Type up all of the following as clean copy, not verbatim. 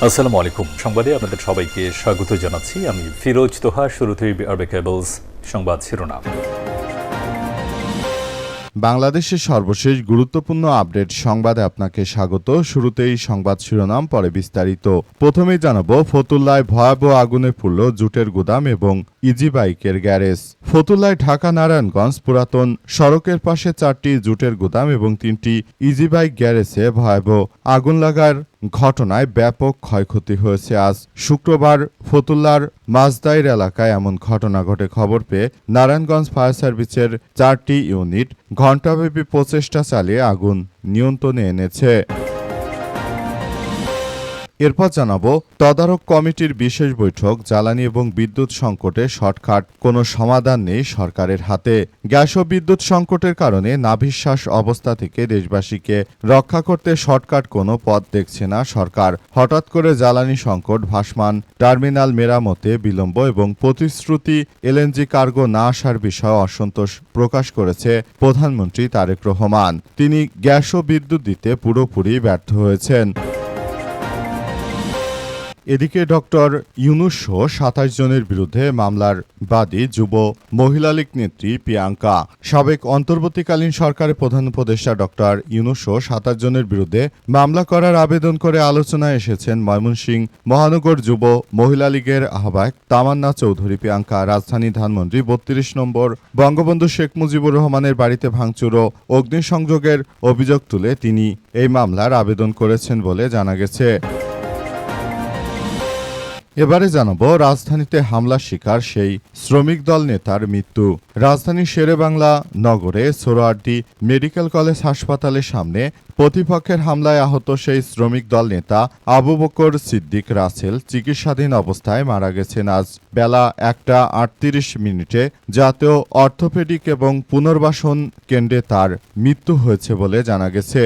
আসসালামু আলাইকুম। সংবাদে আপনাদের সবাইকে স্বাগত জানাচ্ছি। আমি ফিরোজ তোহা। শুরুতেই আরবে কেবলস সংবাদ শিরোনাম। বাংলাদেশের সর্বশেষ গুরুত্বপূর্ণ আপডেট সংবাদে আপনাকে স্বাগত। শুরুতেই সংবাদ শিরোনাম, পরে বিস্তারিত। প্রথমেই জানাবো, ফতুল্লায় ভয়াবহ আগুনে পুড়ল জুটের গুদাম এবং ইজি বাইকের গ্যারেজ। ফতুল্লায় ঢাকা নারায়ণগঞ্জ পুরাতন সড়কের পাশে 4টি জুটের গুদাম এবং 3টি ইজি বাইক গ্যারেজে ভয়াবহ আগুন লাগার ঘটনায় ব্যাপক ক্ষয়ক্ষতি হয়েছে। আজ শুক্রবার ফতুল্লার মাঝদাইর এলাকায় এমন ঘটনা ঘটে। খবর পেয়ে নারায়ণগঞ্জ ফায়ার সার্ভিসের 4টি ইউনিট ঘণ্টাব্যাপী প্রচেষ্টা চালিয়ে আগুন নিয়ন্ত্রণে এনেছে। এরপর জানাবো, তদারক কমিটির বিশেষ বৈঠক। জ্বালানি এবং বিদ্যুৎ সংকটে শর্টকাট কোনো সমাধান নেই সরকারের হাতে। গ্যাস ও বিদ্যুৎ সংকটের কারণে নাভিশ্বাস অবস্থা থেকে দেশবাসীকে রক্ষা করতে শর্টকাট কোনো পথ দেখছে না সরকার। হঠাৎ করে জ্বালানি সংকট, ভাসমান টার্মিনাল মেরামতে বিলম্ব এবং প্রতিশ্রুতি এলএনজি কার্গো না আসার বিষয়ে অসন্তোষ প্রকাশ করেছে প্রধানমন্ত্রী তারেক রহমান। তিনি গ্যাস ও বিদ্যুৎ দিতে পুরোপুরি ব্যর্থ হয়েছেন। এদিকে ডক্টর ইউনূস সহ 27 জনের বিরুদ্ধে মামলার বাদী যুব মহিলা লীগ নেত্রী প্রিয়াঙ্কা। সাবেক অন্তর্বর্তীকালীন সরকারের প্রধান উপদেষ্টা ডক্টর ইউনূস সহ 27 জনের বিরুদ্ধে মামলা করার আবেদন করে আলোচনায় এসেছেন ময়মনসিংহ মহানগর যুব মহিলা লীগের আহ্বায়ক তামান্না চৌধুরী প্রিয়াঙ্কা। রাজধানী ধানমন্ডি 32 নম্বর বঙ্গবন্ধু শেখ মুজিবুর রহমানের বাড়িতে ভাঙচুর ও অগ্নিসংযোগের অভিযোগ তুলে তিনি এই মামলার আবেদন করেছেন বলে জানা গেছে। এবারে জানাবো, রাজধানীতে হামলার শিকার সেই শ্রমিক দল নেতার মৃত্যু। রাজধানীর শেরেবাংলা নগরে সোহরাওয়ার্দী মেডিকেল কলেজ হাসপাতালের সামনে প্রতিপক্ষের হামলায় আহত সেই শ্রমিক দল নেতা আবু বকর সিদ্দিক রাসেল চিকিৎসাধীন অবস্থায় মারা গেছেন আজ বেলা 1:38 জাতীয় অর্থোপেডিক এবং পুনর্বাসন কেন্দ্রে তার মৃত্যু হয়েছে বলে জানা গেছে।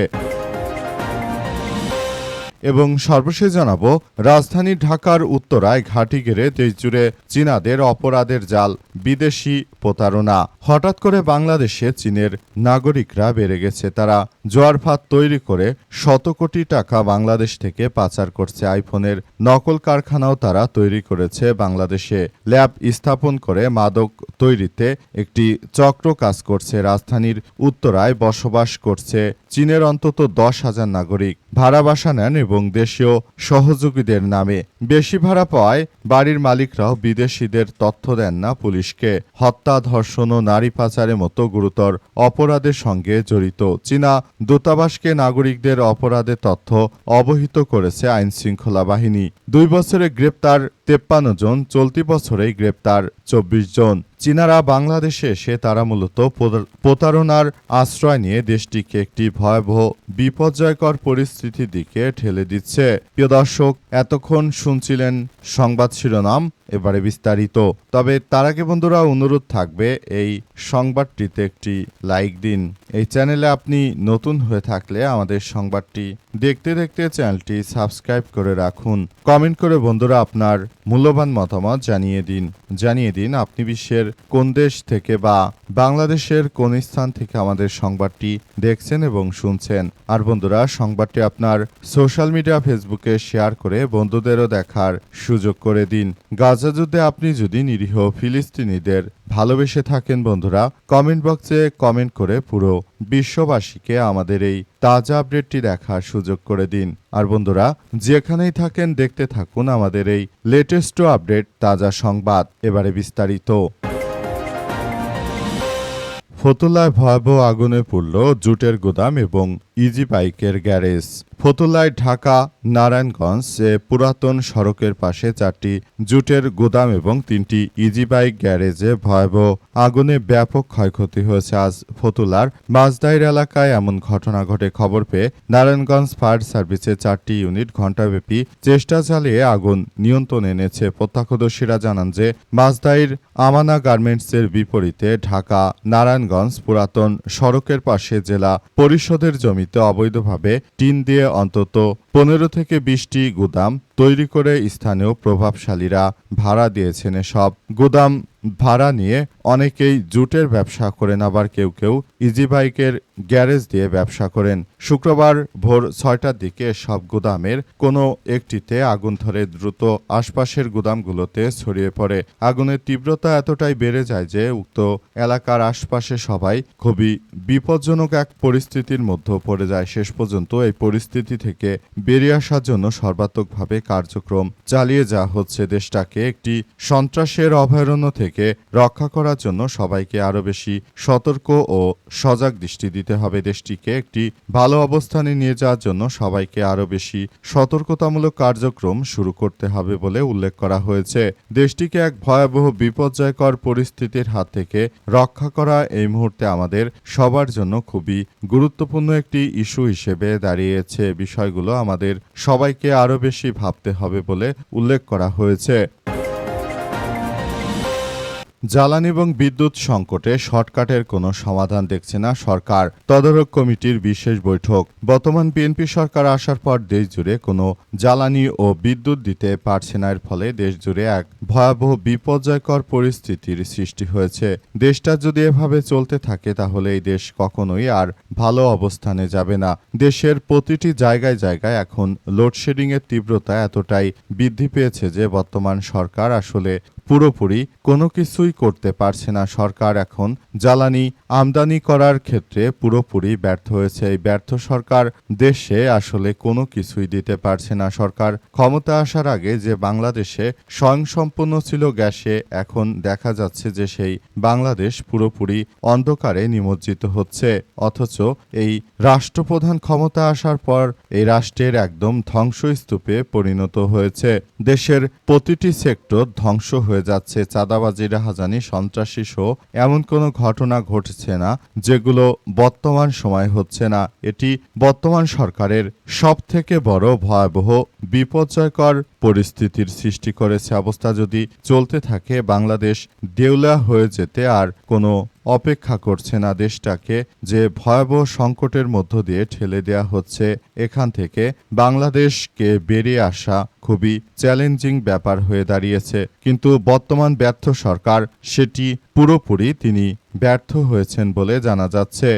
এবং সর্বশেষ জানাবো, রাজধানী ঢাকার উত্তরায় ঘাঁটি ঘিরে দেশজুড়ে চীনাদের অপরাধের জাল, বিদেশি প্রতারণা। হঠাৎ করে বাংলাদেশে চীনের নাগরিকরা বেড়ে গেছে। তারা জোয়ারভাত তৈরি করে শত কোটি টাকা বাংলাদেশ থেকে পাচার করছে। আইফোনের নকল কারখানাও তারা তৈরি করেছে বাংলাদেশে। ল্যাব স্থাপন করে মাদক তৈরিতে একটি চক্র কাজ করছে। রাজধানীর উত্তরায় বসবাস করছে চীনের অন্তত 10,000 নাগরিক। ভাড়া বাসা নেন এবং দেশীয় সহযোগীদের নামে বেশি ভাড়া পাওয়ায় বাড়ির মালিকরাও বিদেশিদের তথ্য দেন না পুলিশকে। হত্যা, ধর্ষণ ও নারী পাচারের মতো গুরুতর অপরাধের সঙ্গে জড়িত। চীনা দূতাবাসকে নাগরিকদের অপরাধের তথ্য অবহিত করেছে আইনশৃঙ্খলা বাহিনী। 2 বছরে গ্রেপ্তার 53 জন, চলতি বছরেই গ্রেপ্তার 24 জন। চীনারা বাংলাদেশে এসে তারা মূলত প্রতারণার আশ্রয় নিয়ে দেশটিকে একটি ভয়াবহ বিপর্যয়কর পরিস্থিতির দিকে ঠেলে দিচ্ছে। প্রিয় দর্শক, এতক্ষণ শুনছিলেন সংবাদ শিরোনাম, এবারে বিস্তারিত। তবে তার আগে বন্ধুরা অনুরোধ থাকবে, এই সংবাদটিতে একটি লাইক দিন। এই চ্যানেলে আপনি নতুন হয়ে থাকলে আমাদের সংবাদটি দেখতে দেখতে চ্যানেলটি সাবস্ক্রাইব করে রাখুন। কমেন্ট করে বন্ধুরা আপনার মূল্যবান মতামত জানিয়ে দিন আপনি বিশ্বের কোন দেশ থেকে বা বাংলাদেশের কোন স্থান থেকে আমাদের সংবাদটি দেখছেন এবং শুনছেন। আর বন্ধুরা, সংবাদটি আপনার সোশ্যাল মিডিয়া ফেসবুকে শেয়ার করে বন্ধুদেরও দেখার সুযোগ করে দিন। গাজা যুদ্ধে আপনি যদি নিরীহ ফিলিস্তিনিদের ভালোবেসে থাকেন বন্ধুরা, কমেন্ট বক্সে কমেন্ট করে পুরো বিশ্ববাসীকে আমাদের এই তাজা আপডেটটি দেখার সুযোগ করে দিন। আর বন্ধুরা, যেখানেই থাকেন দেখতে থাকুন আমাদের এই লেটেস্ট আপডেট তাজা সংবাদ। এবারে বিস্তারিত। ফতুল্লায় ভয়াবহ আগুনে পুড়ল জুটের গুদাম এবং ইজি বাইকের গ্যারেজ। ফতুল্লায় ঢাকা নারায়ণগঞ্জ পুরাতন সড়কের পাশে 4টি জুটের গুদাম এবং 3টি ইজি বাইক গ্যারেজে ভয়াবহ আগুনে ব্যাপক ক্ষয়ক্ষতি হয়েছে। আজ ফতুল্লার মাঝদাইর এলাকায় এমন ঘটনা ঘটে। খবর পেয়ে নারায়ণগঞ্জ ফায়ার সার্ভিসের 4টি ইউনিট ঘণ্টাব্যাপী চেষ্টা চালিয়ে আগুন নিয়ন্ত্রণে এনেছে। প্রত্যক্ষদর্শীরা জানান যে মাঝদাইর আমানা গার্মেন্টসের বিপরীতে ঢাকা নারায়ণগঞ্জ পুরাতন সড়কের পাশে জেলা পরিষদের জমিতে অবৈধভাবে টিন দিয়ে অন্তত 15 থেকে 20টি গুদাম তৈরি করে স্থানীয় প্রভাবশালীরা ভাড়া দিয়েছেন। এসব গুদাম ভাড়া নিয়ে অনেকেই জুটের ব্যবসা করেন, আবার কেউ কেউ ইজি বাইকের গ্যারেজ দিয়ে ব্যবসা করেন। শুক্রবার ভোর 6টার দিকে সব গুদামের কোনো একটিতে আগুন ধরে দ্রুত আশপাশের গুদামগুলোতে ছড়িয়ে পড়ে। আগুনের তীব্রতা এতটাই বেড়ে যায় যে উক্ত এলাকার আশপাশে সবাই খুবই বিপজ্জনক এক পরিস্থিতির মধ্যে পড়ে যায়। শেষ পর্যন্ত এই পরিস্থিতি থেকে বেরিয়ে আসার জন্য সর্বাত্মকভাবে কার্যক্রম চালিয়ে যাওয়া হচ্ছে। দেশটাকে একটি সন্ত্রাসের অভয়ারণ্য থেকে রক্ষা করার জন্য সবাইকে আরও বেশি সতর্ক ও সজাগ দৃষ্টি দিতে হবে। দেশটিকে একটি ভালো অবস্থানে নিয়ে যাওয়ার জন্য সবাইকে আরও বেশি সতর্কতামূলক কার্যক্রম শুরু করতে হবে বলে উল্লেখ করা হয়েছে। দেশটিকে এক ভয়াবহ বিপর্যয়কর পরিস্থিতির হাত থেকে রক্ষা করা এই মুহূর্তে আমাদের সবার জন্য খুবই গুরুত্বপূর্ণ একটি ইস্যু হিসেবে দাঁড়িয়েছে। বিষয়গুলো আমাদের সবাইকে আরও বেশি ভাবতে হবে বলে উল্লেখ করা হয়েছে। জ্বালানি এবং বিদ্যুৎ সংকটে শর্টকাটের কোনো সমাধান দেখছে না সরকার। তদারক কমিটির বিশেষ বৈঠক। বর্তমান বিএনপি সরকার আসার পর দেশজুড়ে কোনো জ্বালানি ও বিদ্যুৎ দিতে পারছে না। এর ফলে দেশজুড়ে এক ভয়াবহ বিপর্যয়কর পরিস্থিতির সৃষ্টি হয়েছে। দেশটা যদি এভাবে চলতে থাকে তাহলে এই দেশ কখনোই আর ভালো অবস্থানে যাবে না। দেশের প্রতিটি জায়গায় জায়গায় এখন লোডশেডিংয়ের তীব্রতা এতটাই বৃদ্ধি পেয়েছে যে বর্তমান সরকার আসলে পুরোপুরি কোনো কিছুই করতে পারছে না। সরকার এখন জ্বালানি আমদানি করার ক্ষেত্রে পুরোপুরি ব্যর্থ হয়েছে। এই ব্যর্থ সরকার দেশে আসলে কোনো কিছুই দিতে পারছে না। সরকার ক্ষমতা আসার আগে যে বাংলাদেশে স্বয়ংসম্পূর্ণ ছিল গ্যাসে, এখন দেখা যাচ্ছে যে সেই বাংলাদেশ পুরোপুরি অন্ধকারে নিমজ্জিত হচ্ছে। অথচ এই রাষ্ট্রপ্রধান ক্ষমতা আসার পর এই রাষ্ট্রের একদম ধ্বংসস্তূপে পরিণত হয়েছে। দেশের প্রতিটি সেক্টর ধ্বংস হয়ে যাচ্ছে। চাঁদাবাজি, রাহাজানি, সন্ত্রাসী সহ এমন কোনো ঘটনা ঘটছে না যেগুলো বর্তমান সময় হচ্ছে না। এটি বর্তমান সরকারের সবথেকে বড় ভয়াবহ বিপর্যয়কর পরিস্থিতির সৃষ্টি করেছে। অবস্থা যদি চলতে থাকে বাংলাদেশ দেউলিয়া হয়ে যেতে আর কোনো অপেক্ষা করছে না। দেশটাকে যে ভয়াবহ সংকটের মধ্য দিয়ে ঠেলে দেয়া হচ্ছে, এখান থেকে বাংলাদেশকে বেরিয়ে আসা খুবই চ্যালেঞ্জিং ব্যাপার হয়ে দাঁড়িয়েছে। কিন্তু বর্তমান ব্যর্থ সরকার সেটি পুরোপুরি তিনি ব্যর্থ হয়েছেন বলে জানা যাচ্ছে।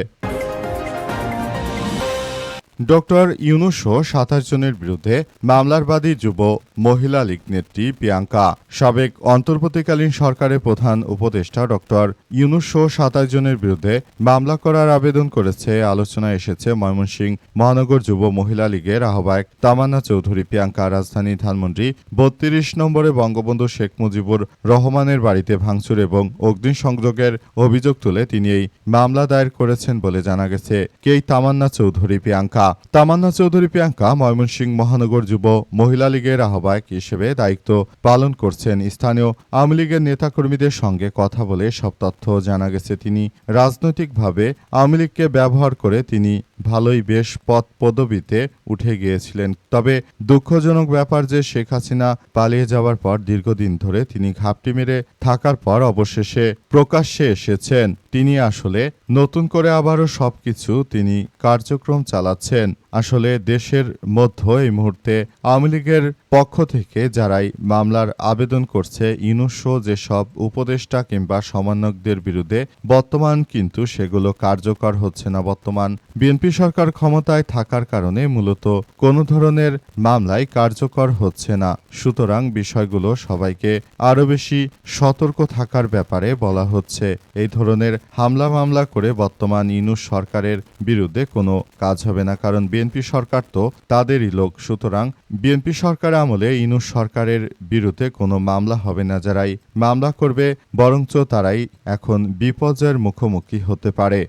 ডক্টর ইউনূসসহ ২৭ জনের বিরুদ্ধে মামলার বাদী যুব মহিলা লীগ নেত্রী প্রিয়াঙ্কা। সাবেক অন্তর্বর্তীকালীন সরকারের প্রধান উপদেষ্টা ডক্টর ইউনূসসহ ২৭ জনের বিরুদ্ধে মামলা করার আবেদন করেছে। আলোচনায় এসেছে ময়মনসিংহ মহানগর যুব মহিলা লীগের আহ্বায়ক তামান্না চৌধুরী প্রিয়াঙ্কা। রাজধানী ধানমন্ডি ৩২ নম্বরে বঙ্গবন্ধু শেখ মুজিবুর রহমানের বাড়িতে ভাঙচুর এবং অগ্নিসংযোগের অভিযোগ তুলে তিনি এই মামলা দায়ের করেছেন বলে জানা গেছে। কে তামান্না চৌধুরী প্রিয়াঙ্কা? তামান্না চৌধুরী প্রিয়াঙ্কা ময়মনসিংহ মহানগর যুব মহিলা লীগের আহ্বায়ক হিসেবে দায়িত্ব পালন করছেন। স্থানীয় আওয়ামী লীগের নেতাকর্মীদের সঙ্গে কথা বলে সব তথ্য জানা গেছে। তিনি রাজনৈতিকভাবে আওয়ামী লীগকে ব্যবহার করে তিনি ভালোই বেশ পদ পদবিতে উঠে গিয়েছিলেন। তবে দুঃখজনক ব্যাপার যে শেখ হাসিনা পালিয়ে যাওয়ার পর দীর্ঘদিন ধরে তিনি ঘাপটি মেরে থাকার পর অবশেষে প্রকাশ্যে এসেছেন। তিনি আসলে নতুন করে আবারও সবকিছু তিনি কার্যক্রম চালাচ্ছেন। আসলে দেশের মধ্যে এই মুহূর্তে আওয়ামী লীগের পক্ষ থেকে যারাই মামলার আবেদন করছে ইউনূসসহ যেসব উপদেষ্টা কিংবা সমন্বয়কদের বিরুদ্ধে, বর্তমান কিন্তু সেগুলো কার্যকর হচ্ছে না। বর্তমান বিএনপি সরকার ক্ষমতায় থাকার কারণে মূলত কোনো ধরনের মামলাই কার্যকর হচ্ছে না। সুতরাং বিষয়গুলো সবাইকে আরও বেশি সতর্ক থাকার ব্যাপারে বলা হচ্ছে। এই ধরনের হামলা মামলা করে বর্তমান ইউনূস সরকারের বিরুদ্ধে কোনো কাজ হবে না, কারণ বিএনপি সরকার তো তাদেরই লোক। সুতরাং বিএনপি সরকার আমলে ইউনূস সরকারের বিরুদ্ধে কোনো মামলা হবে না। যারাই মামলা করবে বরঞ্চ তারাই এখন বিপর্যয়ের মুখোমুখি হতে পারে।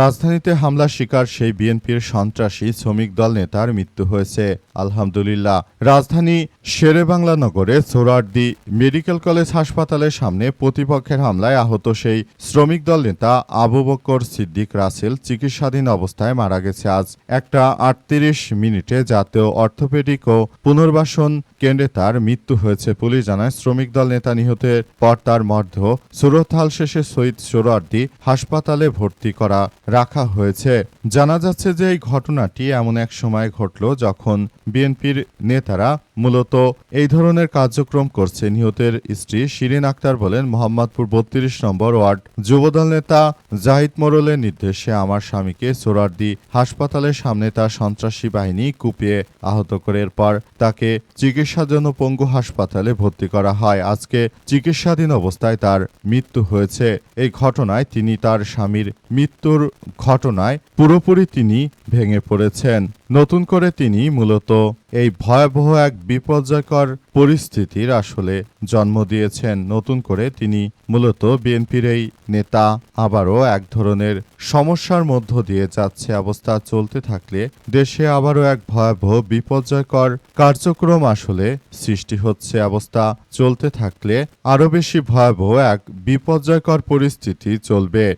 রাজধানীতে হামলার শিকার সেই বিএনপির সন্ত্রাসী শ্রমিক দল নেতার মৃত্যু হয়েছে, আলহামদুলিল্লাহ। রাজধানী শেরেবাংলা নগরে সোহরাওয়ার্দী মেডিকেল কলেজ হাসপাতালের সামনে প্রতিপক্ষের হামলায় আহত সেই শ্রমিক দল নেতা আবু বকর সিদ্দিক রাসেল চিকিৎসাধীন অবস্থায় মারা গেছে। আজ 1:38 মিনিটে জাতীয় অর্থোপেডিক ও পুনর্বাসন কেন্দ্রে তার মৃত্যু হয়েছে। পুলিশ জানায় শ্রমিক দল নেতা নিহতের পর তার মরদেহ সুরতহাল শেষে শহীদ সোহরাওয়ার্দী হাসপাতালে ভর্তি করা রাখা হয়েছে। জানা যাচ্ছে যে এই ঘটনাটি এমন এক সময় ঘটল যখন বিএনপির নেতারা মূলত এই ধরনের কার্যক্রম করছে। নিহতের স্ত্রী শিরিন আক্তার বলেন, মোহাম্মদপুর ৩২ নম্বর ওয়ার্ড যুবদল নেতা জাহিদ মোড়লের নির্দেশে আমার স্বামীকে সোহরাওয়ার্দী হাসপাতালের সামনে তার সন্ত্রাসী বাহিনী কুপিয়ে আহত করে এরপর তাকে চিকিৎসার জন্য পঙ্গু হাসপাতালে ভর্তি করা হয়। আজকে চিকিৎসাধীন অবস্থায় তার মৃত্যু হয়েছে। এই ঘটনায় তিনি তার স্বামীর মৃত্যুর ঘটনায় পুরোপুরি তিনি ভেঙে পড়েছেন। নতুন করে তিনি মূলত এই ভয়াবহ এক বিপর্যয়কর পরিস্থিতির আসলে জন্ম দিয়েছেন। নতুন করে তিনি মূলত বিএনপির এই নেতা আবারও এক ধরনের সমস্যার মধ্য দিয়ে যাচ্ছে। অবস্থা চলতে থাকলে দেশে আবারও এক ভয়াবহ বিপর্যয়কর কার্যক্রম আসলে সৃষ্টি হচ্ছে। অবস্থা চলতে থাকলে আরও বেশি ভয়াবহ এক বিপর্যয়কর পরিস্থিতি চলবে।